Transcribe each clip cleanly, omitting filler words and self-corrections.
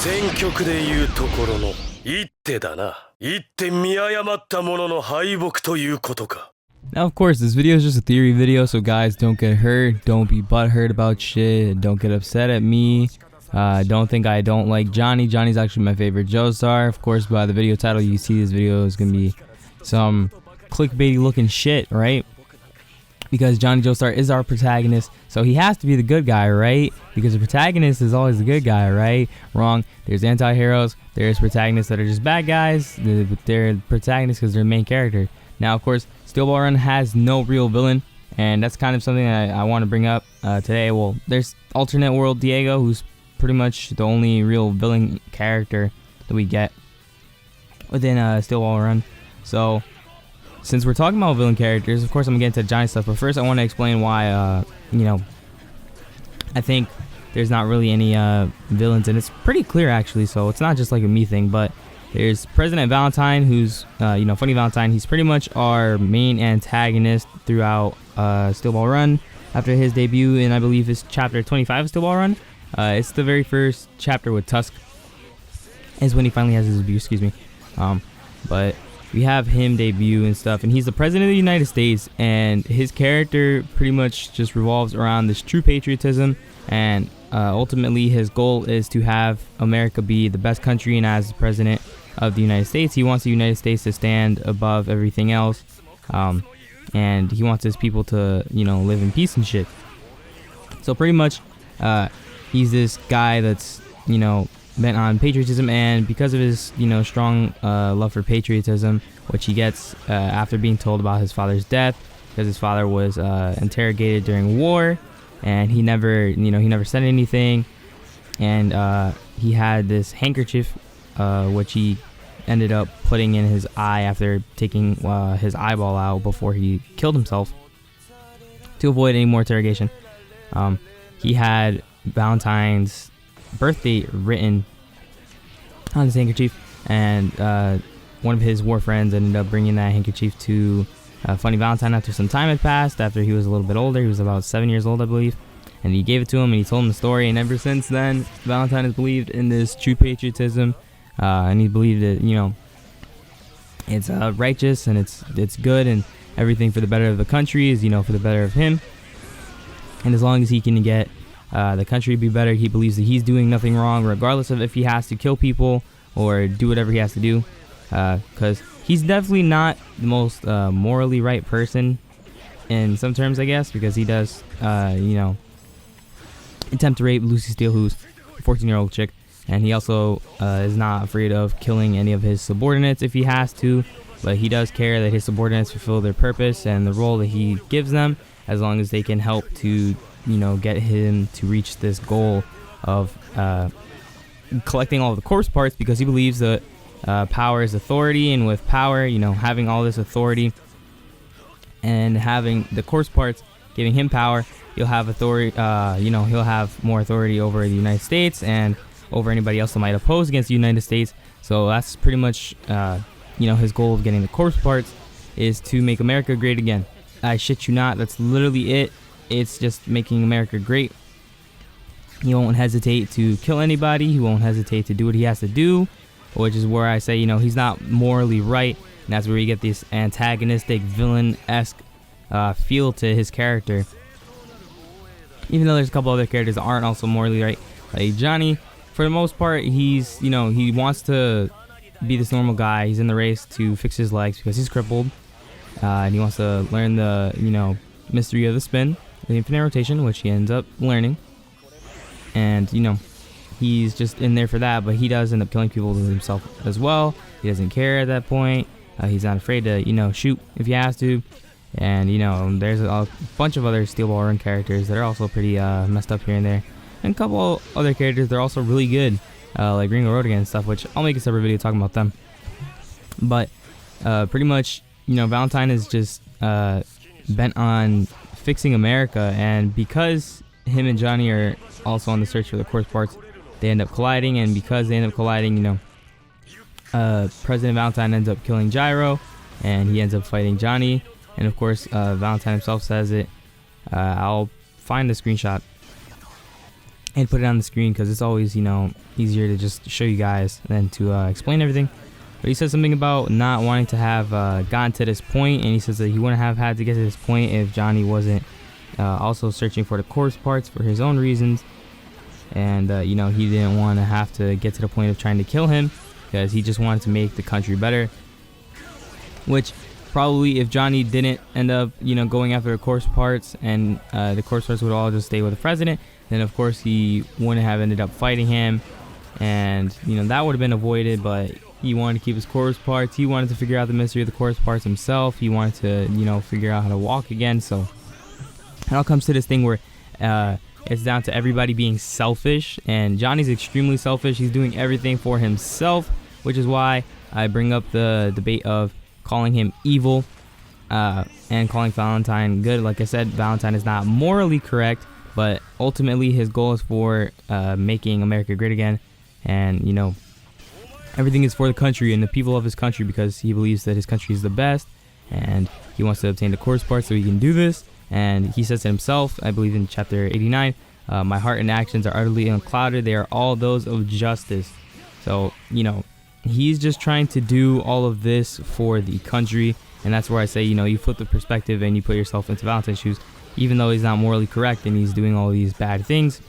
選曲でいうところの一手だな。一手見誤ったものの敗北ということか。Now, of course, this video is just a theory video, so guys, don't get hurt, don't be butthurt about shit, don't get upset at me. Don't think I don't like Johnny. Johnny's actually my favorite JoJo's star. Of course, by the video title, you see this video is gonna be some clickbaity looking shit, right? Because Johnny Joestar is our protagonist, so he has to be the good guy, right? Because the protagonist is always the good guy, right? Wrong. There's anti-heroes, there's protagonists that are just bad guys. They're protagonists because they're the main character. Now, of course, Steel Ball Run has no real villain, and that's kind of something that I want to bring up today. Well, there's alternate world Diego, who's pretty much the only real villain character that we get within Steel Ball Run. So, since we're talking about villain characters, of course I'm going to get into Johnny stuff, but first I want to explain why, I think there's not really any villains, and it's pretty clear actually, so it's not just like a me thing, but there's President Valentine, who's, Funny Valentine. He's pretty much our main antagonist throughout Steel Ball Run. After his debut in, I believe, his chapter 25 of Steel Ball Run, it's the very first chapter with Tusk, is when he finally has his debut, excuse me, but we have him debut and stuff, and he's the president of the United States, and his character pretty much just revolves around this true patriotism, and ultimately his goal is to have America be the best country, and as the president of the United States, he wants the United States to stand above everything else, and he wants his people to, live in peace and shit. So pretty much, he's this guy that's, bent on patriotism, and because of his strong love for patriotism, which he gets after being told about his father's death, because his father was interrogated during war, and he never said anything, and he had this handkerchief which he ended up putting in his eye after taking his eyeball out before he killed himself to avoid any more interrogation. He had Valentine's birthday written on his handkerchief, and one of his war friends ended up bringing that handkerchief to Funny Valentine after some time had passed, after he was a little bit older. He was about 7 years old, I believe, and he gave it to him, and he told him the story, and ever since then Valentine has believed in this true patriotism, and he believed that it's righteous, and it's good, and everything for the better of the country is for the better of him, and as long as he can get the country be better, he believes that he's doing nothing wrong, regardless of if he has to kill people or do whatever he has to do, because he's definitely not the most morally right person in some terms, I guess, because he does attempt to rape Lucy Steele, who's a 14-year-old chick, and he also is not afraid of killing any of his subordinates if he has to, but he does care that his subordinates fulfill their purpose and the role that he gives them, as long as they can help to get him to reach this goal of collecting all of the corpse parts, because he believes that power is authority, and with power, having all this authority and having the corpse parts giving him power, he'll have authority, he'll have more authority over the United States and over anybody else that might oppose against the United States. So that's pretty much, his goal of getting the corpse parts is to make America great again. I shit you not, that's literally it. It's just making America great. He won't hesitate to kill anybody. He won't hesitate to do what he has to do, which is where I say, he's not morally right. And that's where you get this antagonistic, villain-esque feel to his character. Even though there's a couple other characters that aren't also morally right. Like Johnny, for the most part, he's, he wants to be this normal guy. He's in the race to fix his legs because he's crippled. And he wants to learn the, mystery of the spin, the infinite rotation, which he ends up learning, and he's just in there for that, but he does end up killing people himself as well. He doesn't care at that point. He's not afraid to shoot if he has to, and there's a bunch of other Steel Ball Run characters that are also pretty messed up here and there, and a couple other characters that are also really good, like Ringo Road and stuff, which I'll make a separate video talking about them. But pretty much Valentine is just bent on fixing America, and because him and Johnny are also on the search for the corpse parts, they end up colliding, and because they end up colliding, President Valentine ends up killing Gyro, and he ends up fighting Johnny, and of course Valentine himself says it. I'll find the screenshot and put it on the screen, because it's always, you know, easier to just show you guys than to explain everything. But he says something about not wanting to have gotten to this point, and he says that he wouldn't have had to get to this point if Johnny wasn't also searching for the corpse parts for his own reasons. And you know, he didn't want to have to get to the point of trying to kill him, because he just wanted to make the country better. Which probably, if Johnny didn't end up, you know, going after the corpse parts, and the corpse parts would all just stay with the president, then of course he wouldn't have ended up fighting him, and you know, that would have been avoided. But he wanted to keep his corpse parts. He wanted to figure out the mystery of the corpse parts himself. He wanted to, you know, figure out how to walk again. So it all comes to this thing where it's down to everybody being selfish, and Johnny's extremely selfish. He's doing everything for himself, which is why I bring up the debate of calling him evil and calling Valentine good. Like I said, Valentine is not morally correct, but ultimately his goal is for making America great again, and you know, everything is for the country and the people of his country, because he believes that his country is the best, and he wants to obtain the corpse parts so he can do this. And he says to himself, I believe in chapter 89, my heart and actions are utterly unclouded. They are all those of justice. So, you know, he's just trying to do all of this for the country. And that's where I say, you know, you flip the perspective and you put yourself into Valentine's shoes. Even though he's not morally correct and he's doing all these bad things,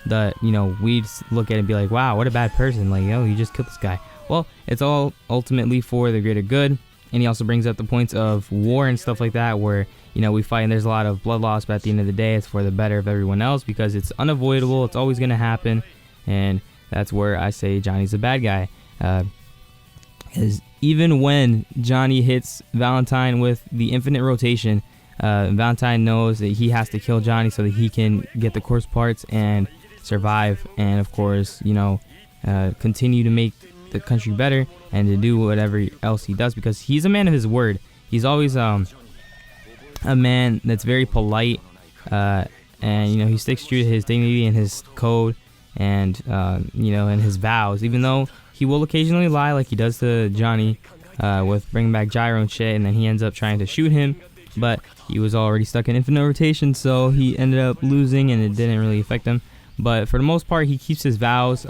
that, you know, we look at it and be like, wow, what a bad person. Like, oh, you just killed this guy. Well, it's all ultimately for the greater good. And he also brings up the points of war and stuff like that, where, you know, we fight and there's a lot of blood loss, but at the end of the day, it's for the better of everyone else, because it's unavoidable. It's always going to happen. And that's where I say Johnny's a bad guy. Because even when Johnny hits Valentine with the infinite rotation, Valentine knows that he has to kill Johnny so that he can get the corpse parts and survive. And of course, you know, continue to make the country better and to do whatever else he does, because he's a man of his word. He's always a man that's very polite, and you know, he sticks true to his dignity and his code, and you know, and his vows, even though he will occasionally lie, like he does to Johnny with bringing back Gyro and shit, and then he ends up trying to shoot him, but he was already stuck in infinite rotation, so he ended up losing and it didn't really affect him. But for the most part, he keeps his vows.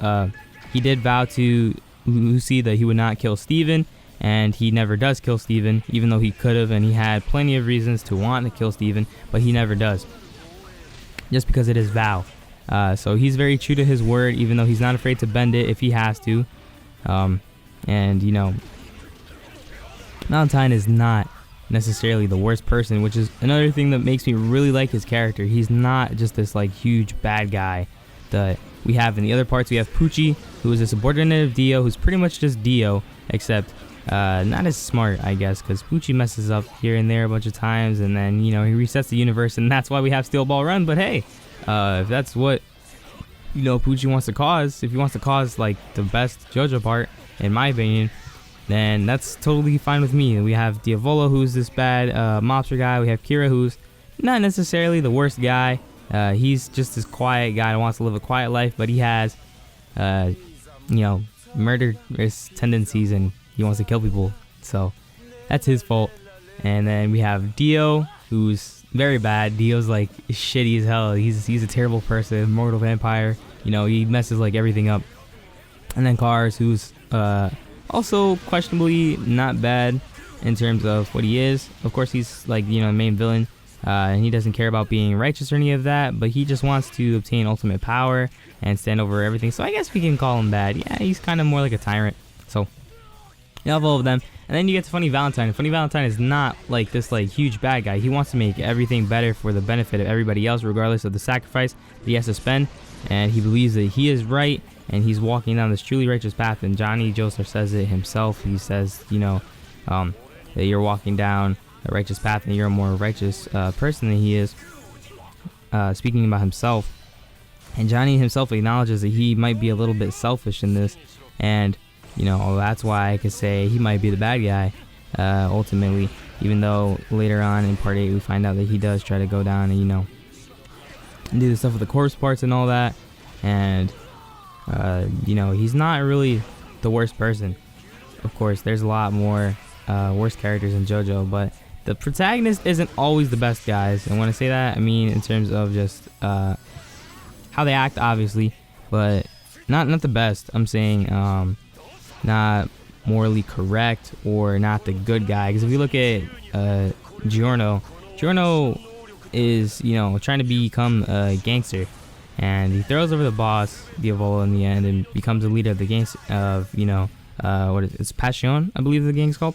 He did vow to Lucy that he would not kill Steven, and he never does kill Steven, even though he could have, and he had plenty of reasons to want to kill Steven, but he never does, just because it is vow. So he's very true to his word, even though he's not afraid to bend it if he has to. And you know, Valentine is not necessarily the worst person, which is another thing that makes me really like his character. He's not just this like huge bad guy that we have in the other parts. We have Poochie, who is a subordinate of Dio, who's pretty much just Dio, except not as smart, I guess, because Poochie messes up here and there a bunch of times, and then, you know, he resets the universe, and that's why we have Steel Ball Run. But hey, if that's what, you know, Poochie wants to cause, if he wants to cause like the best JoJo part, in my opinion, then that's totally fine with me. We have Diavolo, who's this bad mobster guy. We have Kira, who's not necessarily the worst guy. He's just this quiet guy that wants to live a quiet life, but he has, you know, murderous tendencies, and he wants to kill people. So that's his fault. And then we have Dio, who's very bad. Dio's like shitty as hell. He's a terrible person, mortal vampire. You know, he messes like everything up. And then Cars, who's also questionably not bad in terms of what he is. Of course, he's like, you know, the main villain. And he doesn't care about being righteous or any of that, but he just wants to obtain ultimate power and stand over everything. So I guess we can call him bad. Yeah, he's kind of more like a tyrant. So you have all of them. And then you get to Funny Valentine. Funny Valentine is not like this like huge bad guy. He wants to make everything better for the benefit of everybody else, regardless of the sacrifice that he has to spend. And he believes that he is right, and he's walking down this truly righteous path. And Johnny Joestar says it himself. He says, you know, that you're walking down a righteous path and you're a more righteous person than he is, speaking about himself. And Johnny himself acknowledges that he might be a little bit selfish in this, and you know, that's why I could say he might be the bad guy ultimately, even though later on in part 8 we find out that he does try to go down and, you know, do the stuff with the corpse parts and all that. And you know, he's not really the worst person. Of course, there's a lot more worse characters in JoJo, but the protagonist isn't always the best, guys. And when I say that, I mean in terms of just how they act, obviously, but not the best. I'm saying not morally correct or not the good guy. Because if you look at Giorno is, you know, trying to become a gangster, and he throws over the boss Diavolo in the end and becomes the leader of the gangs of, you know, what is it? It's Passion, I believe the gang's called.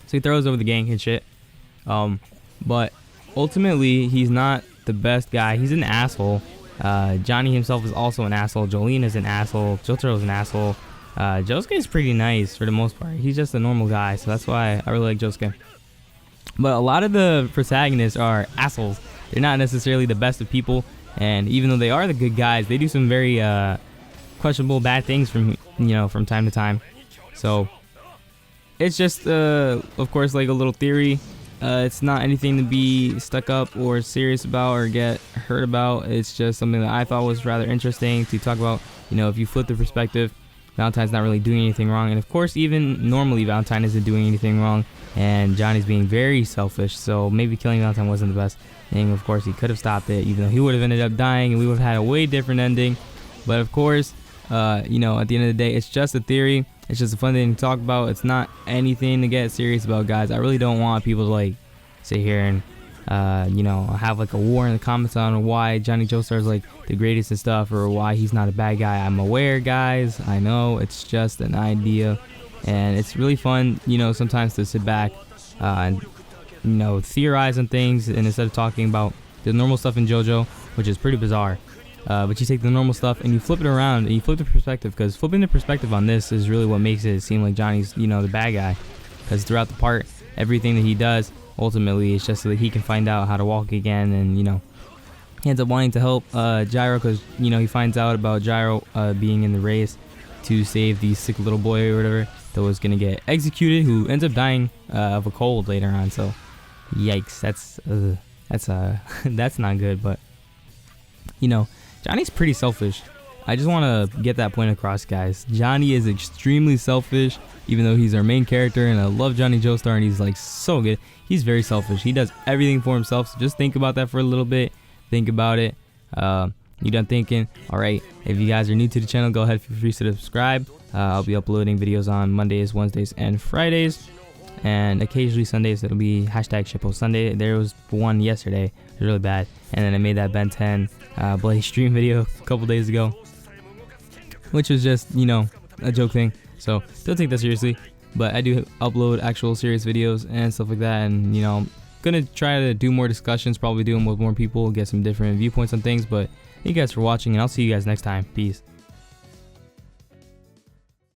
So he throws over the gang and shit. But ultimately he's not the best guy. He's an asshole. Johnny himself is also an asshole. Jolene is an asshole. Jotaro's an asshole. Josuke is pretty nice for the most part. He's just a normal guy, so that's why I really like Josuke. But a lot of the protagonists are assholes. They're not necessarily the best of people, and even though they are the good guys, they do some very questionable bad things from time to time. So it's just of course, like a little theory. It's not anything to be stuck up or serious about or get hurt about. It's just something that I thought was rather interesting to talk about. You know, if you flip the perspective, Valentine's not really doing anything wrong, and of course even normally Valentine isn't doing anything wrong, and Johnny's being very selfish, so maybe killing Valentine wasn't the best thing. Of course he could have stopped it, even though he would have ended up dying and we would have had a way different ending. But of course, you know, at the end of the day, it's just a theory. It's just a fun thing to talk about. It's not anything to get serious about, guys. I really don't want people to like sit here and you know, have like a war in the comments on why Johnny Joestar is like the greatest and stuff, or why he's not a bad guy. I'm aware, guys. I know it's just an idea, and it's really fun, you know, sometimes to sit back and, you know, theorize on things, and instead of talking about the normal stuff in JoJo, which is pretty bizarre. But you take the normal stuff and you flip it around and you flip the perspective, because flipping the perspective on this is really what makes it seem like Johnny's, you know, the bad guy. Because throughout the part, everything that he does, ultimately, it's just so that he can find out how to walk again, and, you know, he ends up wanting to help Gyro, because, you know, he finds out about Gyro being in the race to save the sick little boy or whatever that was gonna get executed, who ends up dying of a cold later on. So, yikes, that's not good. But, you know, Johnny's pretty selfish. I just want to get that point across, guys. Johnny is extremely selfish, even though he's our main character, and I love Johnny Joestar, and he's like so good. He's very selfish. He does everything for himself. So just think about that for a little bit. Think about it. You done thinking? All right. If you guys are new to the channel, go ahead, feel free to subscribe. I'll be uploading videos on Mondays, Wednesdays, and Fridays, and occasionally Sundays. It'll be #Shippo Sunday. There was one yesterday. It was really bad, and then I made that Ben 10 Bloody Stream video a couple days ago, which was just, you know, a joke thing. So don't take that seriously. But I do upload actual serious videos and stuff like that, and, you know, I'm gonna try to do more discussions, probably do them with more people, get some different viewpoints on things. But thank you guys for watching, and I'll see you guys next time. Peace.